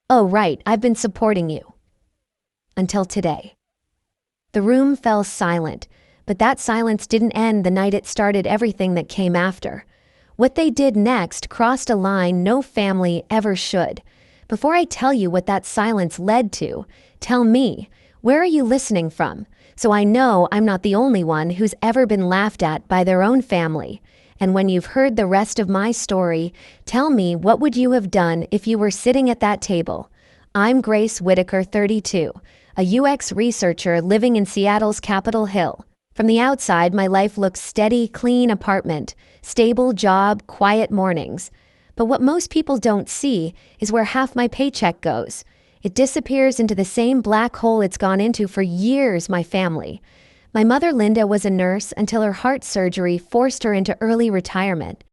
Oh, right, I've been supporting you. Until today. The room fell silent, but that silence didn't end the night it started everything that came after. What they did next crossed a line no family ever should. Before I tell you what that silence led to, tell me, where are you listening from? So I know I'm not the only one who's ever been laughed at by their own family. And when you've heard the rest of my story, tell me, what would you have done if you were sitting at that table? I'm Grace Whitaker, 32, a UX researcher living in Seattle's Capitol Hill. From the outside, my life looks steady, clean apartment, stable job, quiet mornings. But what most people don't see is where half my paycheck goes. It disappears into the same black hole it's gone into for years, my family. My mother Linda was a nurse until her heart surgery forced her into early retirement.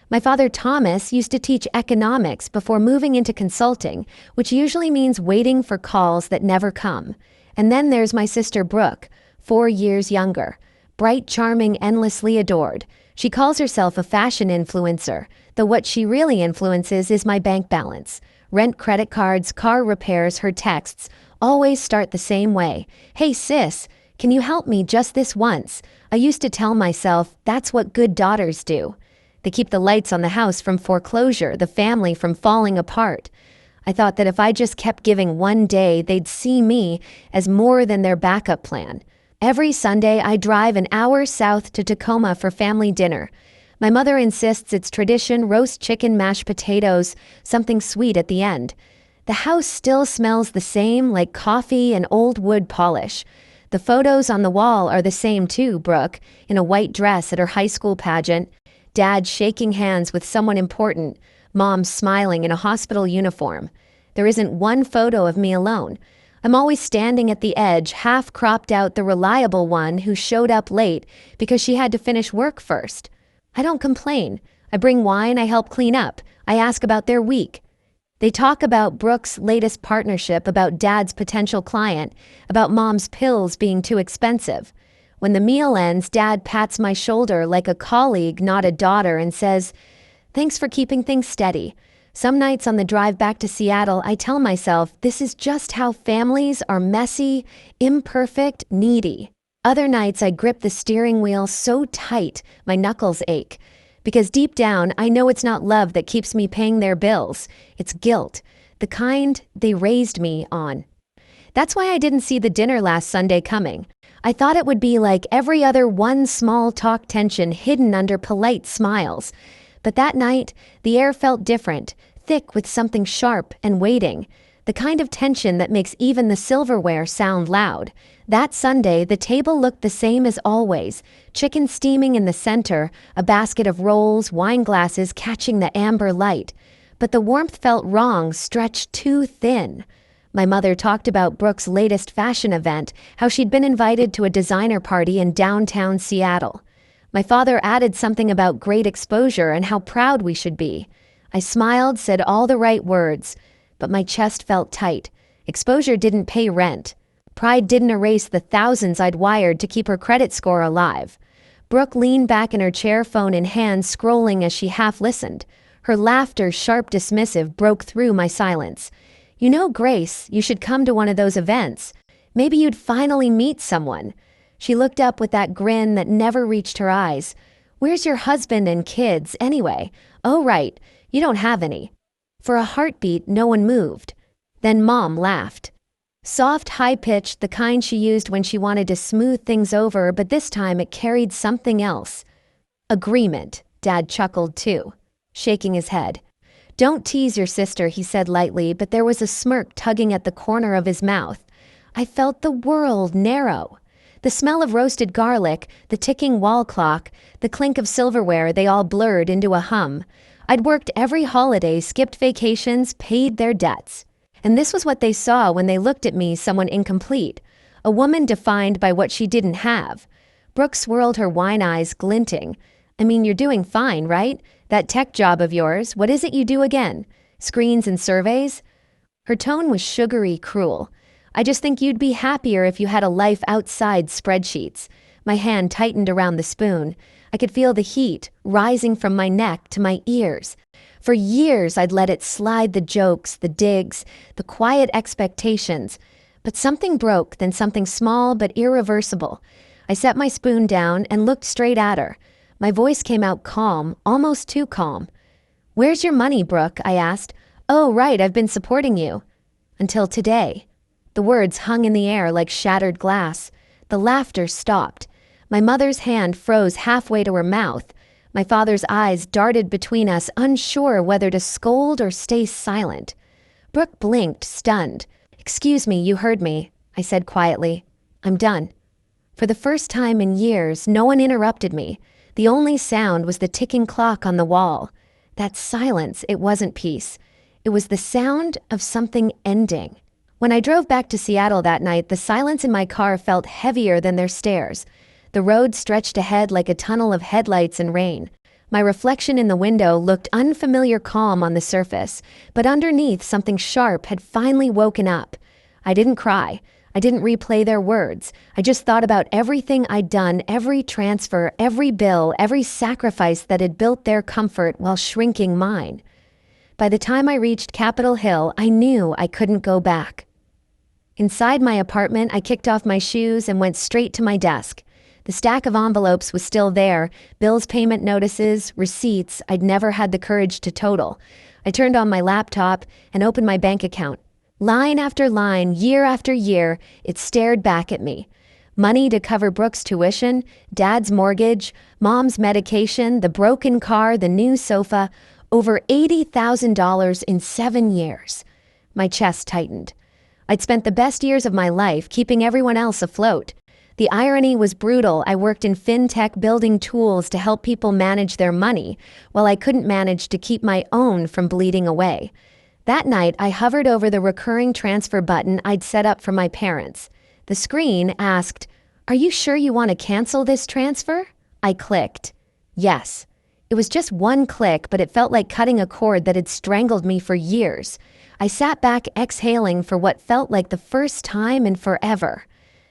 My father Thomas used to teach economics before moving into consulting, which usually means waiting for calls that never come. And then there's my sister Brooke, 4 years younger. Bright, charming, endlessly adored. She calls herself a fashion influencer, though what she really influences is my bank balance. Rent, credit cards, car repairs, her texts always start the same way. Hey sis, can you help me just this once? I used to tell myself that's what good daughters do. They keep the lights on the house from foreclosure, the family from falling apart. I thought that if I just kept giving one day, they'd see me as more than their backup plan. Every Sunday, I drive an hour south to Tacoma for family dinner. My mother insists it's tradition: roast chicken, mashed potatoes, something sweet at the end. The house still smells the same, like coffee and old wood polish. The photos on the wall are the same too: Brooke, in a white dress at her high school pageant, Dad shaking hands with someone important, Mom smiling in a hospital uniform. There isn't one photo of me alone. I'm always standing at the edge, half cropped out, the reliable one who showed up late because she had to finish work first. I don't complain. I bring wine, I help clean up, I ask about their week. They talk about Brooke's latest partnership, about Dad's potential client, about Mom's pills being too expensive. When the meal ends, Dad pats my shoulder like a colleague, not a daughter, and says, "Thanks for keeping things steady." Some nights on the drive back to Seattle, I tell myself this is just how families are: messy, imperfect, needy. Other nights I grip the steering wheel so tight my knuckles ache. Because deep down, I know it's not love that keeps me paying their bills. It's guilt, the kind they raised me on. That's why I didn't see the dinner last Sunday coming. I thought it would be like every other, one small talk, tension hidden under polite smiles. But that night, the air felt different, thick with something sharp and waiting. The kind of tension that makes even the silverware sound loud. That Sunday, the table looked the same as always. Chicken steaming in the center, a basket of rolls, wine glasses catching the amber light. But the warmth felt wrong, stretched too thin. My mother talked about Brooke's latest fashion event, how she'd been invited to a designer party in downtown Seattle. My father added something about great exposure and how proud we should be. I smiled, said all the right words, but my chest felt tight. Exposure didn't pay rent. Pride didn't erase the thousands I'd wired to keep her credit score alive. Brooke leaned back in her chair, phone in hand, scrolling as she half listened. Her laughter, sharp, dismissive, broke through my silence. "You know, Grace, you should come to one of those events. Maybe you'd finally meet someone." She looked up with that grin that never reached her eyes. "Where's your husband and kids, anyway?" "Oh, right, you don't have any." For a heartbeat, no one moved. Then Mom laughed. Soft, high-pitched, the kind she used when she wanted to smooth things over, but this time it carried something else. "Agreement," Dad chuckled too, shaking his head. "Don't tease your sister," he said lightly, but there was a smirk tugging at the corner of his mouth. I felt the world narrow. The smell of roasted garlic, the ticking wall clock, the clink of silverware, they all blurred into a hum. I'd worked every holiday, skipped vacations, paid their debts. And this was what they saw when they looked at me, someone incomplete. A woman defined by what she didn't have. Brooke swirled her wine eyes, glinting. "I mean, you're doing fine, right? That tech job of yours, what is it you do again? Screens and surveys?" Her tone was sugary, cruel. "I just think you'd be happier if you had a life outside spreadsheets." My hand tightened around the spoon. I could feel the heat rising from my neck to my ears. For years, I'd let it slide, the jokes, the digs, the quiet expectations. But something broke, then something small but irreversible. I set my spoon down and looked straight at her. My voice came out calm, almost too calm. "Where's your money, Brooke?" I asked. "Oh, right, I've been supporting you." "Until today." The words hung in the air like shattered glass. The laughter stopped. My mother's hand froze halfway to her mouth. My father's eyes darted between us, unsure whether to scold or stay silent. Brooke blinked, stunned. "Excuse me, you heard me," I said quietly. "I'm done." For the first time in years, no one interrupted me. The only sound was the ticking clock on the wall. That silence, it wasn't peace. It was the sound of something ending. When I drove back to Seattle that night, the silence in my car felt heavier than their stares. The road stretched ahead like a tunnel of headlights and rain. My reflection in the window looked unfamiliar calm on the surface, but underneath something sharp had finally woken up. I didn't cry. I didn't replay their words. I just thought about everything I'd done, every transfer, every bill, every sacrifice that had built their comfort while shrinking mine. By the time I reached Capitol Hill, I knew I couldn't go back. Inside my apartment, I kicked off my shoes and went straight to my desk. The stack of envelopes was still there, bills, payment notices, receipts I'd never had the courage to total. I turned on my laptop and opened my bank account. Line after line, year after year, it stared back at me. Money to cover Brooke's tuition, Dad's mortgage, Mom's medication, the broken car, the new sofa, over $80,000 in 7 years. My chest tightened. I'd spent the best years of my life keeping everyone else afloat. The irony was brutal. I worked in fintech building tools to help people manage their money, while I couldn't manage to keep my own from bleeding away. That night, I hovered over the recurring transfer button I'd set up for my parents. The screen asked, "Are you sure you want to cancel this transfer?" I clicked. Yes. It was just one click, but it felt like cutting a cord that had strangled me for years. I sat back, exhaling for what felt like the first time in forever.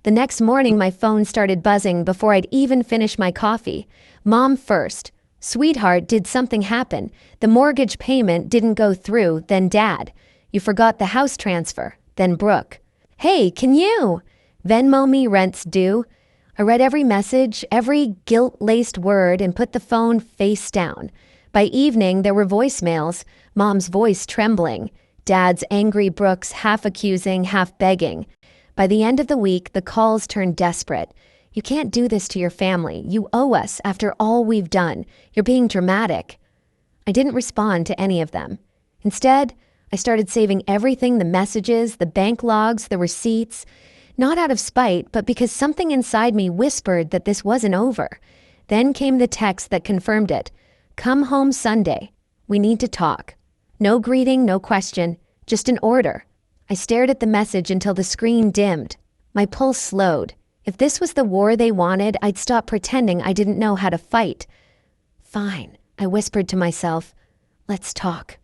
The next morning, my phone started buzzing before I'd even finished my coffee. Mom first. "Sweetheart, did something happen? The mortgage payment didn't go through." Then Dad. "You forgot the house transfer." Then Brooke. "Hey, can you Venmo me rent's due?" I read every message, every guilt-laced word, and put the phone face down. By evening, there were voicemails, Mom's voice trembling, Dad's angry, Brooke's half accusing, half begging. By the end of the week, the calls turned desperate. "You can't do this to your family. You owe us after all we've done. You're being dramatic." I didn't respond to any of them. Instead, I started saving everything, the messages, the bank logs, the receipts, not out of spite, but because something inside me whispered that this wasn't over. Then came the text that confirmed it. "Come home Sunday. We need to talk." No greeting, no question, just an order. I stared at the message until the screen dimmed. My pulse slowed. If this was the war they wanted, I'd stop pretending I didn't know how to fight. "Fine," I whispered to myself. "Let's talk."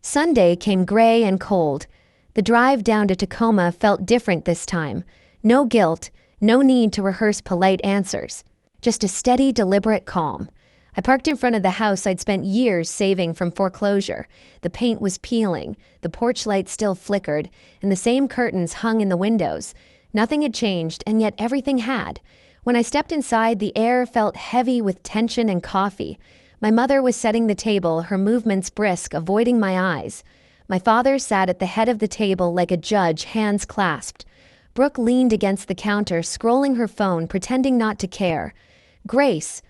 Sunday came gray and cold. The drive down to Tacoma felt different this time. No guilt, no need to rehearse polite answers. Just a steady, deliberate calm. I parked in front of the house I'd spent years saving from foreclosure. The paint was peeling, the porch light still flickered, and the same curtains hung in the windows. Nothing had changed, and yet everything had. When I stepped inside, the air felt heavy with tension and coffee. My mother was setting the table, her movements brisk, avoiding my eyes. My father sat at the head of the table like a judge, hands clasped. Brooke leaned against the counter, scrolling her phone, pretending not to care. "Grace,"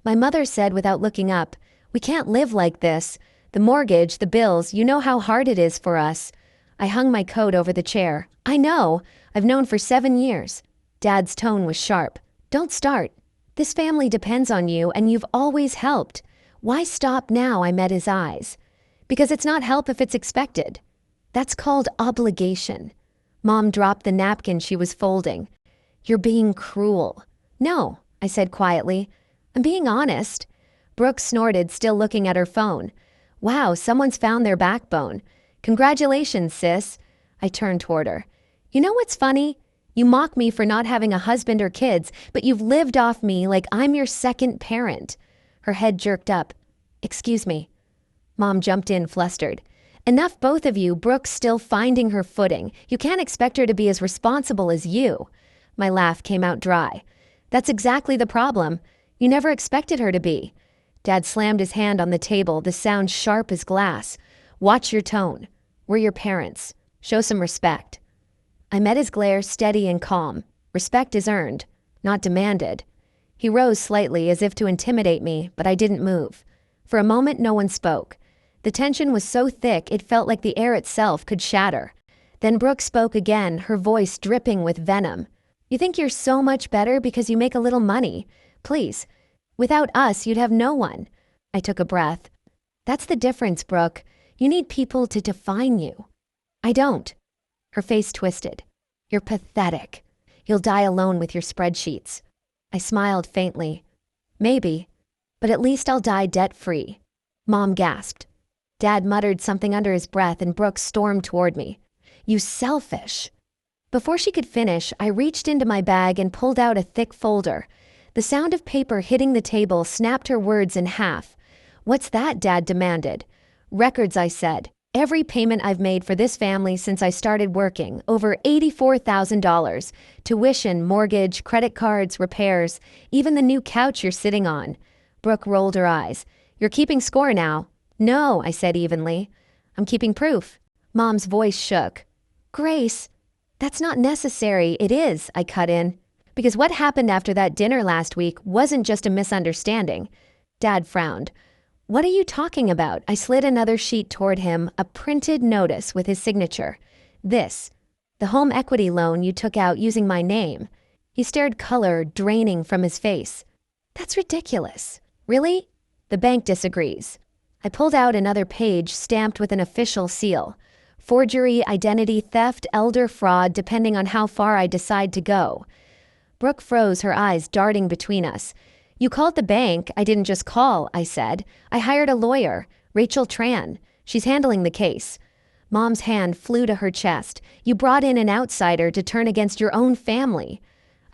my mother said without looking up, "we can't live like this. The mortgage, the bills, you know how hard it is for us." I hung my coat over the chair. "I know. I've known for 7 years. Dad's tone was sharp. "Don't start. This family depends on you, and you've always helped. Why stop now?" I met his eyes. "Because it's not help if it's expected. That's called obligation." Mom dropped the napkin she was folding. "You're being cruel." "No," I said quietly. "I'm being honest." Brooke snorted, still looking at her phone. "Wow, someone's found their backbone. Congratulations, sis." I turned toward her. "You know what's funny? You mock me for not having a husband or kids, but you've lived off me like I'm your second parent." Her head jerked up. "Excuse me." Mom jumped in flustered. Enough both of you, Brooke's still finding her footing. You can't expect her to be as responsible as you. My laugh came out dry. That's exactly the problem. You never expected her to be. Dad slammed his hand on the table, the sound sharp as glass. Watch your tone. We're your parents. Show some respect. I met his glare steady and calm. Respect is earned, not demanded. He rose slightly as if to intimidate me, but I didn't move. For a moment no one spoke. The tension was so thick it felt like the air itself could shatter. Then Brooke spoke again, her voice dripping with venom. You think you're so much better because you make a little money. Please. Without us, you'd have no one. I took a breath. That's the difference, Brooke. You need people to define you. I don't. Her face twisted. You're pathetic. You'll die alone with your spreadsheets. I smiled faintly. Maybe. But at least I'll die debt-free. Mom gasped. Dad muttered something under his breath and Brooke stormed toward me. You selfish. Before she could finish, I reached into my bag and pulled out a thick folder. The sound of paper hitting the table snapped her words in half. What's that? Dad demanded. Records, I said. Every payment I've made for this family since I started working, over $84,000. Tuition, mortgage, credit cards, repairs, even the new couch you're sitting on. Brooke rolled her eyes. You're keeping score now. No, I said evenly. I'm keeping proof. Mom's voice shook. Grace, that's not necessary. It is, I cut in. Because what happened after that dinner last week wasn't just a misunderstanding. Dad frowned. What are you talking about? I slid another sheet toward him, a printed notice with his signature. This, the home equity loan you took out using my name. He stared, color draining from his face. That's ridiculous. Really? The bank disagrees. I pulled out another page stamped with an official seal. Forgery, identity theft, elder fraud, depending on how far I decide to go. Brooke froze, her eyes darting between us. You called the bank. I didn't just call, I said. I hired a lawyer, Rachel Tran. She's handling the case. Mom's hand flew to her chest. You brought in an outsider to turn against your own family.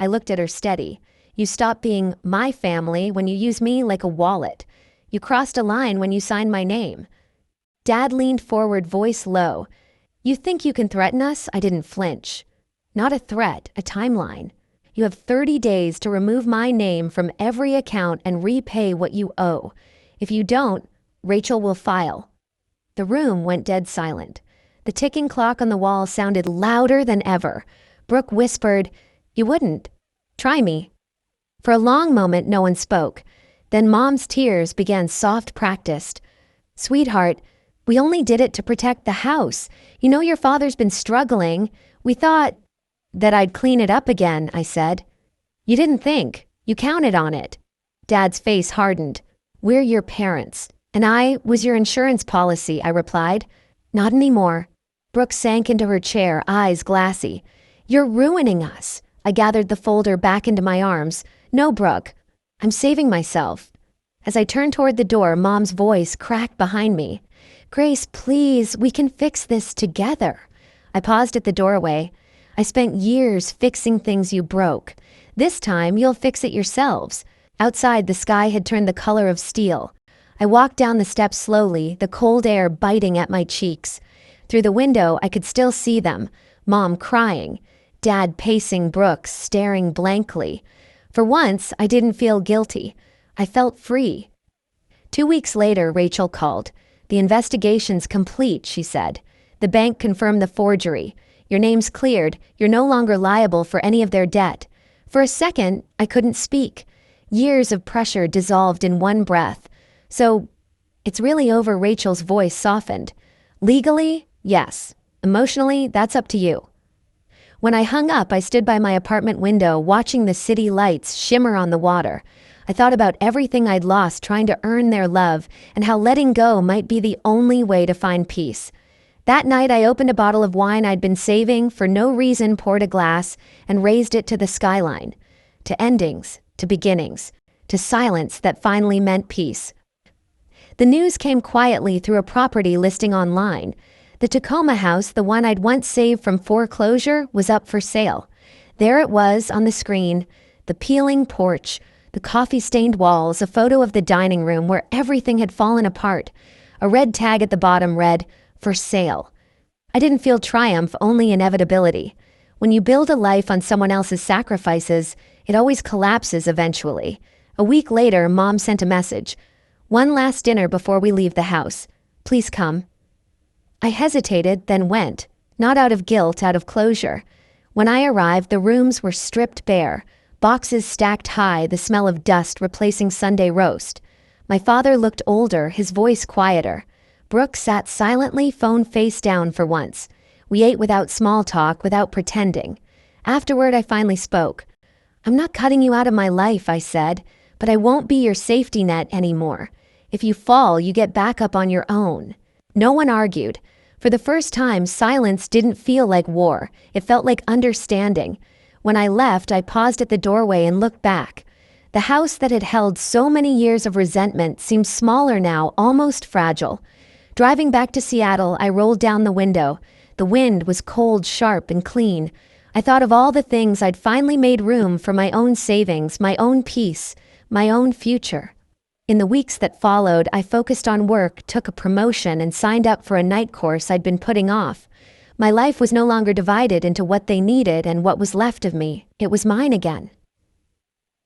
I looked at her steady. You stopped being my family when you used me like a wallet. You crossed a line when you signed my name. Dad leaned forward, voice low. You think you can threaten us? I didn't flinch. Not a threat, a timeline. You have 30 days to remove my name from every account and repay what you owe. If you don't, Rachel will file. The room went dead silent. The ticking clock on the wall sounded louder than ever. Brooke whispered, You wouldn't. Try me. For a long moment, no one spoke. Then Mom's tears began soft practiced. Sweetheart, we only did it to protect the house. You know your father's been struggling. We thought that I'd clean it up again, I said. You didn't think. You counted on it. Dad's face hardened. We're your parents. And I was your insurance policy, I replied. Not anymore. Brooke sank into her chair, eyes glassy. You're ruining us. I gathered the folder back into my arms. No, Brooke. I'm saving myself. As I turned toward the door, Mom's voice cracked behind me. Grace, please, we can fix this together. I paused at the doorway. I spent years fixing things you broke. This time, you'll fix it yourselves. Outside, the sky had turned the color of steel. I walked down the steps slowly, the cold air biting at my cheeks. Through the window, I could still see them. Mom crying. Dad pacing, Brooke staring blankly. For once, I didn't feel guilty. I felt free. 2 weeks later, Rachel called. The investigation's complete, she said. The bank confirmed the forgery. Your name's cleared. You're no longer liable for any of their debt. For a second, I couldn't speak. Years of pressure dissolved in one breath. So, it's really over. Rachel's voice softened. Legally, yes. Emotionally, that's up to you. When I hung up, I stood by my apartment window, watching the city lights shimmer on the water. I thought about everything I'd lost trying to earn their love, and how letting go might be the only way to find peace. That night, I opened a bottle of wine I'd been saving, for no reason poured a glass, and raised it to the skyline. To endings, to beginnings, to silence that finally meant peace. The news came quietly through a property listing online. The Tacoma house, the one I'd once saved from foreclosure, was up for sale. There it was on the screen, the peeling porch, the coffee-stained walls, a photo of the dining room where everything had fallen apart. A red tag at the bottom read, "For sale." I didn't feel triumph, only inevitability. When you build a life on someone else's sacrifices, it always collapses eventually. A week later, Mom sent a message. "One last dinner before we leave the house. Please come." I hesitated, then went. Not out of guilt, out of closure. When I arrived, the rooms were stripped bare. Boxes stacked high, the smell of dust replacing Sunday roast. My father looked older, his voice quieter. Brooke sat silently, phone face down for once. We ate without small talk, without pretending. Afterward, I finally spoke. "I'm not cutting you out of my life," I said, "but I won't be your safety net anymore. If you fall, you get back up on your own." No one argued. For the first time, silence didn't feel like war. It felt like understanding. When I left, I paused at the doorway and looked back. The house that had held so many years of resentment seemed smaller now, almost fragile. Driving back to Seattle, I rolled down the window. The wind was cold, sharp, and clean. I thought of all the things I'd finally made room for: my own savings, my own peace, my own future. In the weeks that followed, I focused on work, took a promotion, and signed up for a night course I'd been putting off. My life was no longer divided into what they needed and what was left of me. It was mine again.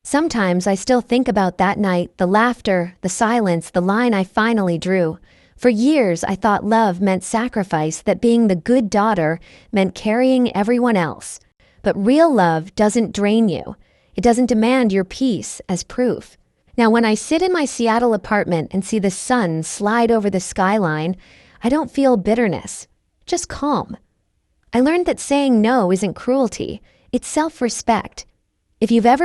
Sometimes I still think about that night, the laughter, the silence, the line I finally drew. For years, I thought love meant sacrifice, that being the good daughter meant carrying everyone else. But real love doesn't drain you. It doesn't demand your peace as proof. Now, when I sit in my Seattle apartment and see the sun slide over the skyline, I don't feel bitterness, just calm. I learned that saying no isn't cruelty, it's self-respect. If you've ever